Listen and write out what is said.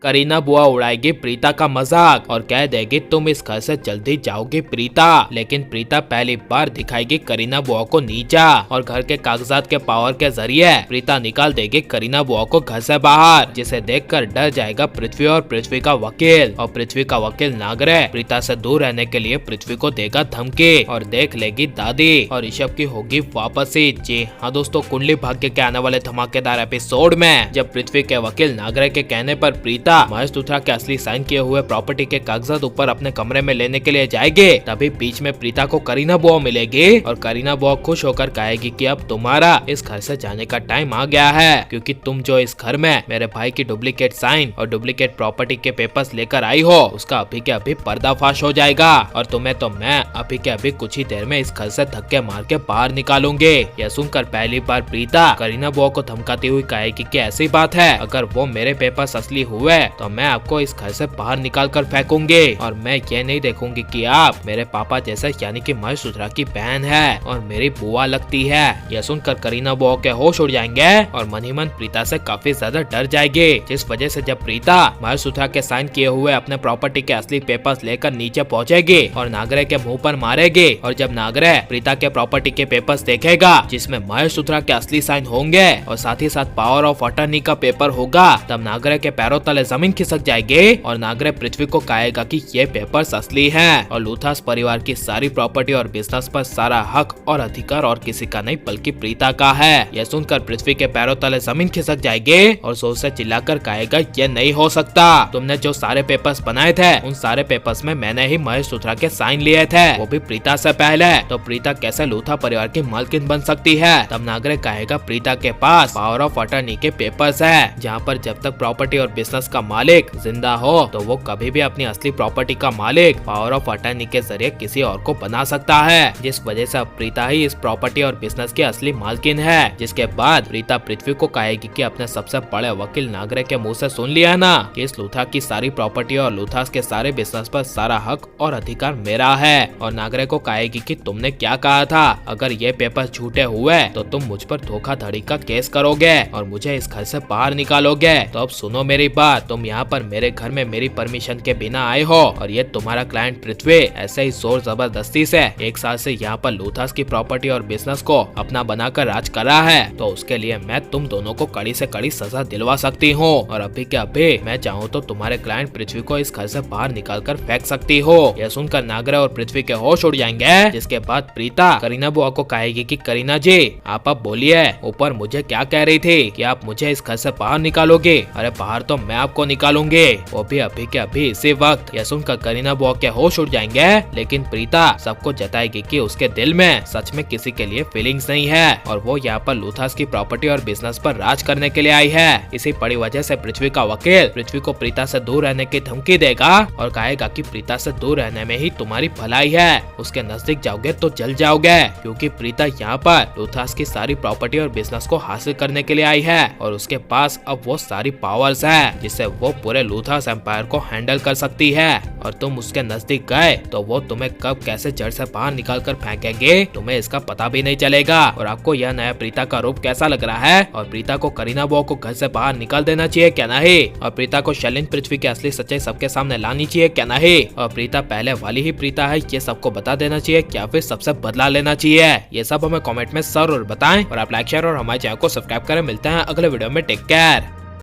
करीना बुआ उड़ाएगी प्रीता का मजाक और कह देगी तुम इस घर से जल्दी जाओगी प्रीता। लेकिन प्रीता पहली बार दिखाएगी करीना बुआ को नीचा और घर के कागजात के पावर के जरिए प्रीता निकाल देगी करीना बुआ को घर से बाहर, जिसे देखकर डर जाएगा पृथ्वी और पृथ्वी का वकील। और पृथ्वी का वकील नागरे प्रीता से दूर रहने के लिए पृथ्वी को देगा धमकी और देख लेगी दादी और ऋषभ की होगी वापसी। जी हाँ दोस्तों, कुंडली भाग्य के आने वाले धमाकेदार एपिसोड में जब पृथ्वी के वकील नागरे के कहने पर प्रीता महेश लूथरा के असली साइन किए हुए प्रॉपर्टी के कागजात ऊपर अपने कमरे में लेने के लिए जाएगी, तभी बीच में प्रीता को करीना बुआ मिलेगी और करीना बुआ खुश होकर कहेगी कि अब तुम्हारा इस घर से जाने का टाइम आ गया है, क्योंकि तुम जो इस घर में मेरे भाई की डुप्लीकेट साइन और डुप्लीकेट प्रॉपर्टी के पेपर्स लेकर आई हो उसका अभी के अभी पर्दाफाश हो जाएगा और तुम्हें तो मैं अभी के अभी कुछ ही देर में इस घर से धक्के मार के बाहर निकालूंगी। यह सुनकर पहली बार प्रीता करीना बुआ को धमकाती हुई कहेगी कि ऐसी बात है, अगर वो मेरे पेपर्स असली हुए तो मैं आपको इस घर से बाहर निकाल कर फेंकूंगी और मैं ये नहीं देखूंगी कि आप मेरे पापा जैसे यानी कि महेश लूथरा की बहन है और मेरी बुआ लगती है। यह सुनकर करीना बुआ के होश उड़ जाएंगे और मन ही मन प्रीता से काफी ज्यादा डर जाएगी, जिस वजह से जब प्रीता महेश लूथरा के साइन किए हुए अपने प्रॉपर्टी के असली पेपर्स लेकर नीचे पहुंचेगी और नागरे के मुंह पर मारेगी और जब नागरे प्रीता के प्रॉपर्टी के पेपर्स देखेगा जिसमें महेश लूथरा के असली साइन होंगे और साथ ही साथ पावर ऑफ अटर्नी का पेपर होगा, तब नागरे के पैरों तले जमीन खिसक जाएगी और नागरे पृथ्वी को कहेगा कि ये पेपर्स असली हैं और लूथास परिवार की सारी प्रॉपर्टी और बिजनेस पर सारा हक और अधिकार और किसी का नहीं बल्कि प्रीता का है। यह सुनकर पृथ्वी के पैरों तले जमीन खिसक जाएगी और जोर से चिल्लाकर कहेगा ये नहीं हो सकता, तुमने जो सारे पेपर्स बनाए थे उन सारे पेपर्स में मैंने ही महेश लूथरा के साइन लिए थे, वो भी प्रीता से पहले, तो प्रीता कैसे लूथा परिवार की मालकिन बन सकती है। तब नागरे कहेगा प्रीता के पास पावर ऑफ अटर्नी के पेपर्स है, जहाँ पर जब तक प्रॉपर्टी और बिजनेस का मालिक जिंदा हो तो वो कभी भी अपनी असली प्रॉपर्टी का मालिक पावर ऑफ अटर्नी के जरिए किसी और को बना सकता है, जिस वजह से अब प्रीता ही इस प्रॉपर्टी और बिजनेस की असली मालकिन है। जिसके बाद प्रीता पृथ्वी को कहेगी कि अपने सबसे बड़े वकील नागरे के मुंह से सुन लिया ना कि इस लूथा की सारी प्रॉपर्टी और लूथास के सारे बिजनेस पर सारा हक और अधिकार मेरा है। और नागरे को कहेगी कि तुमने क्या कहा था, अगर ये पेपर झूठे हुए तो तुम मुझ पर धोखाधड़ी का केस करोगे और मुझे इस घर से बाहर निकालोगे। तो अब सुनो मेरी बात, तुम यहाँ पर मेरे घर में मेरी परमिशन के बिना आए हो और ये तुम्हारा क्लाइंट पृथ्वी ऐसे ही जोर जबरदस्ती से 1 साल से यहाँ पर लूथास की प्रॉपर्टी और बिजनेस को अपना बनाकर राज कर रहा है, तो उसके लिए मैं तुम दोनों को कड़ी से कड़ी सजा दिलवा सकती हूँ और अभी के अभी मैं चाहूँ तो तुम्हारे क्लाइंट पृथ्वी को इस घर से बाहर निकाल कर फेंक सकती हो। यह सुनकर नागरे और पृथ्वी के होश उड़ जाएंगे, जिसके बाद प्रीता करीना बुआ को कहेगी कि करीना जी आप अब बोलिए, ऊपर मुझे क्या कह रही थी कि आप मुझे इस घर से बाहर निकालोगे? अरे बाहर तो मैं आपको निकालूंगी, वो भी अभी के अभी इसी वक्त। यह सुनकर करीना बुआ के होश उड़ जाएंगे, लेकिन प्रीता सबको जताएगी कि उसके दिल में सच में किसी के लिए फीलिंग्स नहीं है और वो यहाँ पर लूथास की प्रॉपर्टी और बिजनेस पर राज करने के लिए आई है। इसी बड़ी वजह से पृथ्वी का वकील पृथ्वी को प्रीता से दूर रहने की धमकी देगा और कहेगा कि प्रीता से दूर रहने में ही तुम्हारी भलाई है, उसके नजदीक जाओगे तो जल जाओगे, क्योंकि प्रीता यहाँ पर लूथास की सारी प्रॉपर्टी और बिजनेस को हासिल करने के लिए आई है और उसके पास अब वो सारी पावर्स है जिससे वो पूरे लूथास एम्पायर को हैंडल कर सकती है और तुम उसके नजदीक गए तो वो तुम्हें कब कैसे जड़ से बाहर निकाल कर फेंकेंगे तुम्हें इसका पता भी नहीं चलेगा। और आपको यह नया प्रीता का रूप कैसा लग रहा है और प्रीता को करीना बुआ को घर से बाहर निकाल देना चाहिए क्या नहीं, और प्रीता को शैलेंद्र पृथ्वी की असली सच्चाई सबके सामने लानी चाहिए क्या नहीं, और प्रीता पहले वाली ही प्रीता है ये सबको बता देना चाहिए क्या फिर सबसे बदला लेना चाहिए? ये सब हमें कमेंट में जरूर बताएं और आप लाइक शेयर और हमारे चैनल को सब्सक्राइब करें। मिलते हैं अगले वीडियो में, टेक केयर।